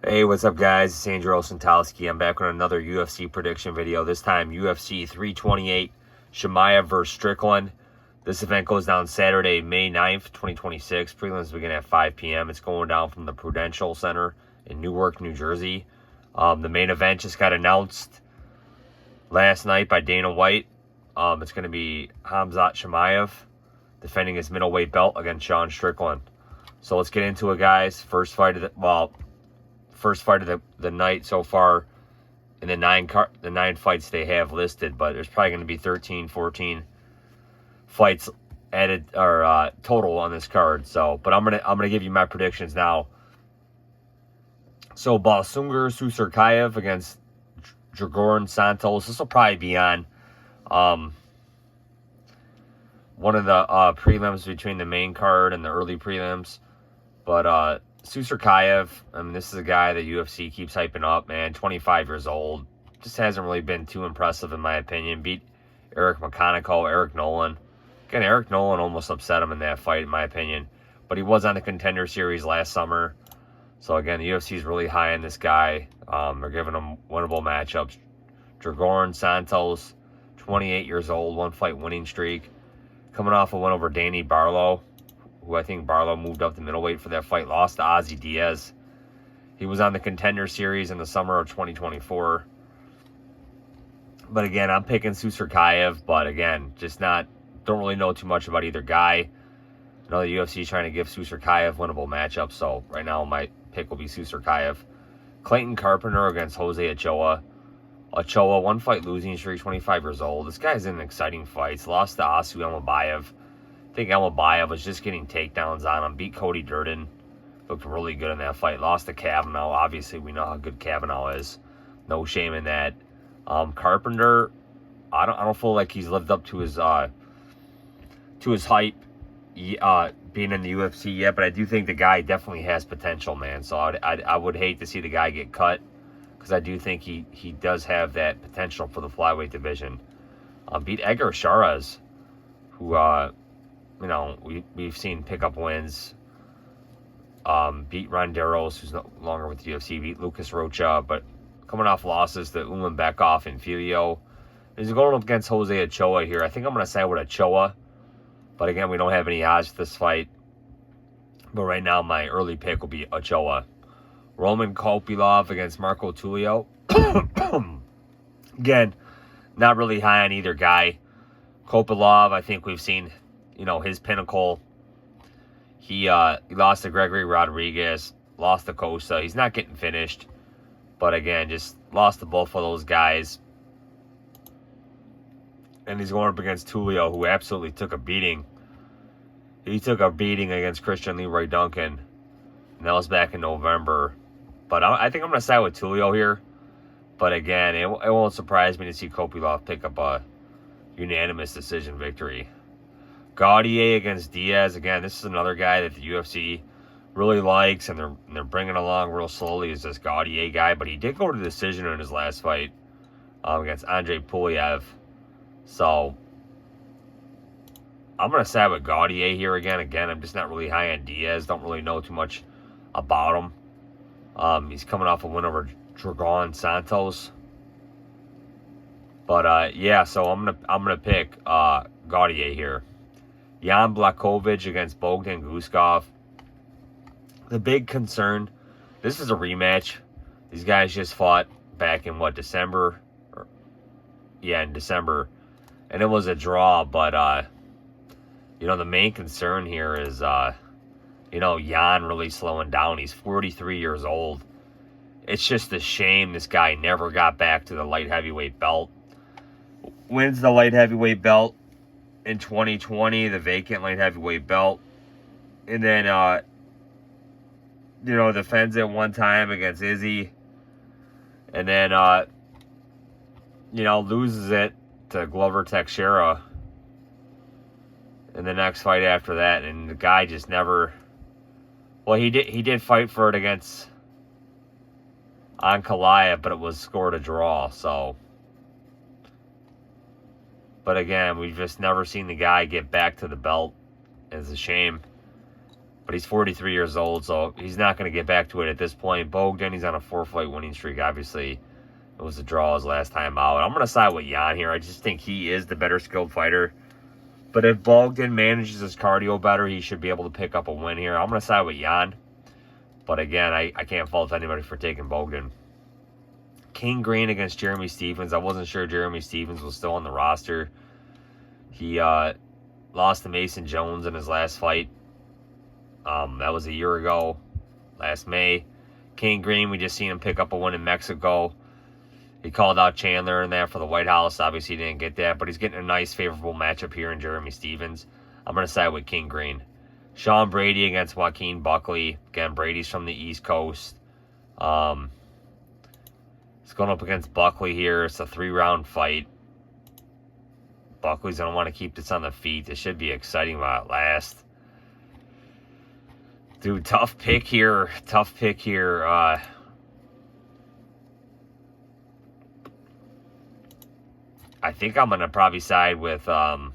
Hey, what's up, guys? It's Andrew Osentalski. I'm back with another UFC prediction video. This time, UFC 328, Chimaev versus Strickland. This event goes down Saturday, May 9th, 2026. Prelims begin at 5 p.m. It's going down from the Prudential Center in Newark, New Jersey. The main event just got announced last night by Dana White. It's going to be Khamzat Chimaev defending his middleweight belt against Sean Strickland. So let's get into it, guys. First fight of the night so far in the nine fights they have listed, but there's probably going to be 13, 14 fights added or total on this card. So, but I'm gonna give you my predictions now. So Balsungar Susurkayev against Dragoran Santos. This will probably be on one of the prelims between the main card and the early prelims. But Susurkayev, I mean, this is a guy that UFC keeps hyping up, man. 25 years old. Just hasn't really been too impressive, in my opinion. Beat Eric McConaughey, Eric Nolan. Again, Eric Nolan almost upset him in that fight, in my opinion. But he was on the Contender Series last summer. So, again, the UFC is really high on this guy. They're giving him winnable matchups. Dragoran Santos, 28 years old, one-fight winning streak. Coming off a win over Danny Barlow, who I think Barlow moved up to middleweight for that fight, lost to Ozzy Diaz. He was on the Contender Series in the summer of 2024. But again, I'm picking Susurkayev, but again, don't really know too much about either guy. I know the UFC is trying to give Susurkayev winnable matchups, so right now my pick will be Susurkayev. Clayton Carpenter against Jose Ochoa. Ochoa, one-fight losing streak, 25 years old. This guy's in exciting fights. Lost to Asu Elmabayev. I think Elmabayev was just getting takedowns on him. Beat Cody Durden. Looked really good in that fight. Lost to Kavanaugh. Obviously, we know how good Kavanaugh is. No shame in that. Carpenter, I don't feel like he's lived up to his hype being in the UFC yet, but I do think the guy definitely has potential, man. So I would hate to see the guy get cut, because I do think he does have that potential for the flyweight division. Beat Edgar Chairez, who we've seen pickup wins. Beat Ronderos, who's no longer with the UFC. Beat Lucas Rocha, but coming off losses to Ulanbekov and Filio. He's going up against Jose Ochoa here. I think I'm going to side with Ochoa. But again, we don't have any odds for this fight. But right now, my early pick will be Ochoa. Roman Kopylov against Marco Tulio. Again, not really high on either guy. Kopylov, I think we've seen, his pinnacle. He lost to Gregory Rodriguez, lost to Costa. He's not getting finished. But again, just lost to both of those guys. And he's going up against Tulio, who absolutely took a beating. He took a beating against Christian Leroy Duncan. And that was back in November. But I think I'm going to side with Tulio here. But again, it won't surprise me to see Kopylov pick up a unanimous decision victory. Gaudier against Diaz. Again, this is another guy that the UFC really likes, and they're bringing along real slowly, is this Gaudier guy. But he did go to decision in his last fight against Andre Puliev. So I'm going to side with Gaudier here again. Again, I'm just not really high on Diaz. Don't really know too much about him. He's coming off a win over Dragoran Santos. But yeah, so I'm gonna pick Gaudier here. Jan Blachowicz against Bogdan Guskov. The big concern, this is a rematch. These guys just fought back in December? In December. And it was a draw, but the main concern here is Jan really slowing down. He's 43 years old. It's just a shame this guy never got back to the light heavyweight belt. Wins the light heavyweight belt in 2020, the vacant light heavyweight belt. And then, defends it one time against Izzy. And then, loses it to Glover Teixeira in the next fight after that. And the guy just never... Well, he did fight for it against Ankalaev, but it was scored a draw, so... But again, we've just never seen the guy get back to the belt. It's a shame. but he's 43 years old, so he's not going to get back to it at this point. Bogdan, he's on a 4-fight winning streak. Obviously, it was a draw his last time out. I'm going to side with Jan here. I just think he is the better skilled fighter. But if Bogdan manages his cardio better, he should be able to pick up a win here. I'm going to side with Jan. But again, I can't fault anybody for taking Bogdan. King Green against Jeremy Stephens. I wasn't sure Jeremy Stephens was still on the roster. He lost to Mason Jones in his last fight. That was a year ago, last May. King Green, we just seen him pick up a win in Mexico. He called out Chandler in that for the White House. Obviously, he didn't get that, but he's getting a nice, favorable matchup here in Jeremy Stephens. I'm going to side with King Green. Sean Brady against Joaquin Buckley. Again, Brady's from the East Coast. He's going up against Buckley here. It's a 3-round fight. Buckley's going to want to keep this on the feet. This should be exciting while it lasts. Dude, tough pick here. Tough pick here. I think I'm going to probably side with... I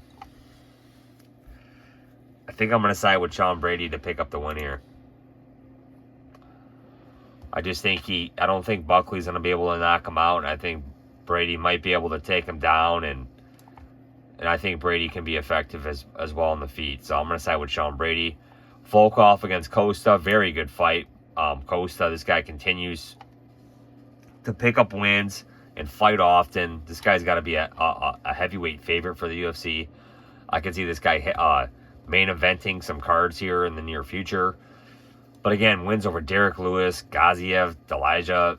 think I'm going to side with Sean Brady to pick up the win here. I just think I don't think Buckley's going to be able to knock him out. And I think Brady might be able to take him down. And I think Brady can be effective as well on the feet. So I'm going to side with Sean Brady. Volkov against Costa. Very good fight. Costa, this guy continues to pick up wins and fight often. This guy's got to be a heavyweight favorite for the UFC. I can see this guy main eventing some cards here in the near future. But again, wins over Derek Lewis, Gaziev, Delija,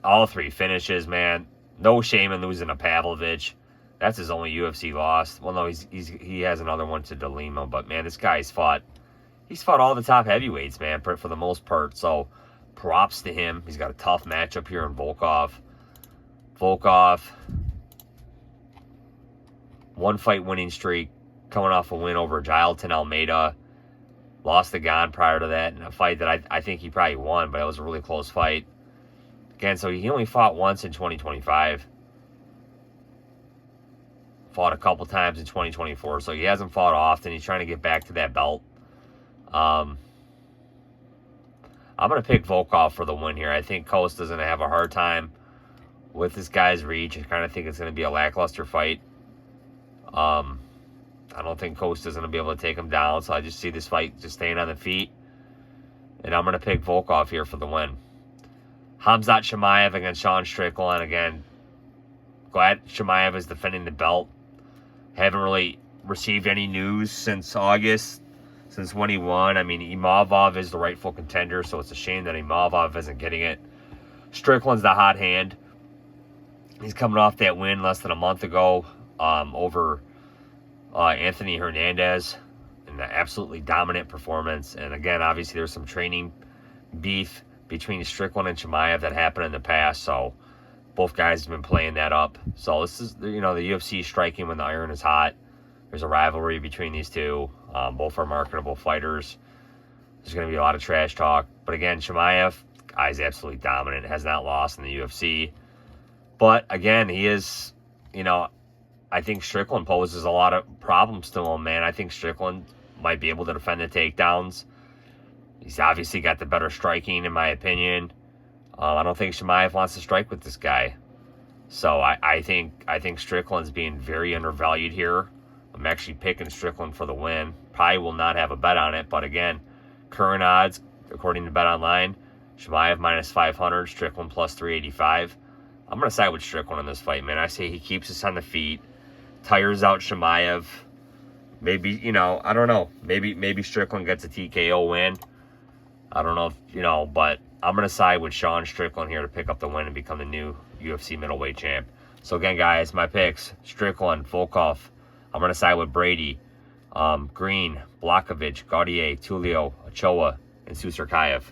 all 3 finishes, man. No shame in losing to Pavlovich. That's his only UFC loss. Well, no, he has another one to DeLima, but man, this guy's fought all the top heavyweights, man, for the most part. So props to him. He's got a tough matchup here in Volkov. Volkov, 1-fight winning streak, coming off a win over Jailton Almeida. Lost to Gane prior to that in a fight that I think he probably won, but it was a really close fight. Again, so he only fought once in 2025. Fought a couple times in 2024, so he hasn't fought often. He's trying to get back to that belt. I'm going to pick Volkov for the win here. I think Costa's going to have a hard time with this guy's reach. I kind of think it's going to be a lackluster fight. I don't think Costa's going to be able to take him down, so I just see this fight just staying on the feet. And I'm going to pick Volkov here for the win. Khamzat Chimaev against Sean Strickland. Again, glad Chimaev is defending the belt. Haven't really received any news since August, since when he won. I mean, Imavov is the rightful contender, so it's a shame that Imavov isn't getting it. Strickland's the hot hand. He's coming off that win less than a month ago over Anthony Hernandez in an absolutely dominant performance. And again, obviously there's some training beef between Strickland and Chimaev that happened in the past, so both guys have been playing that up. So this is, the UFC striking when the iron is hot. There's a rivalry between these two. Both are marketable fighters. There's going to be a lot of trash talk. But again, Chimaev, guy's absolutely dominant, has not lost in the UFC. But again, he is, I think Strickland poses a lot of problems to him, man. I think Strickland might be able to defend the takedowns. He's obviously got the better striking, in my opinion. I don't think Chimaev wants to strike with this guy. So I think Strickland's being very undervalued here. I'm actually picking Strickland for the win. Probably will not have a bet on it, but again, current odds, according to BetOnline, Chimaev minus 500, Strickland plus 385. I'm going to side with Strickland in this fight, man. I say he keeps us on the feet, tires out Chimaev. Maybe, I don't know. Maybe Strickland gets a TKO win. I don't know if, but I'm going to side with Sean Strickland here to pick up the win and become the new UFC middleweight champ. So again, guys, my picks, Strickland, Volkov. I'm going to side with Brady, Green, Blachowicz, Gaudier, Tulio, Ochoa, and Susurkayev.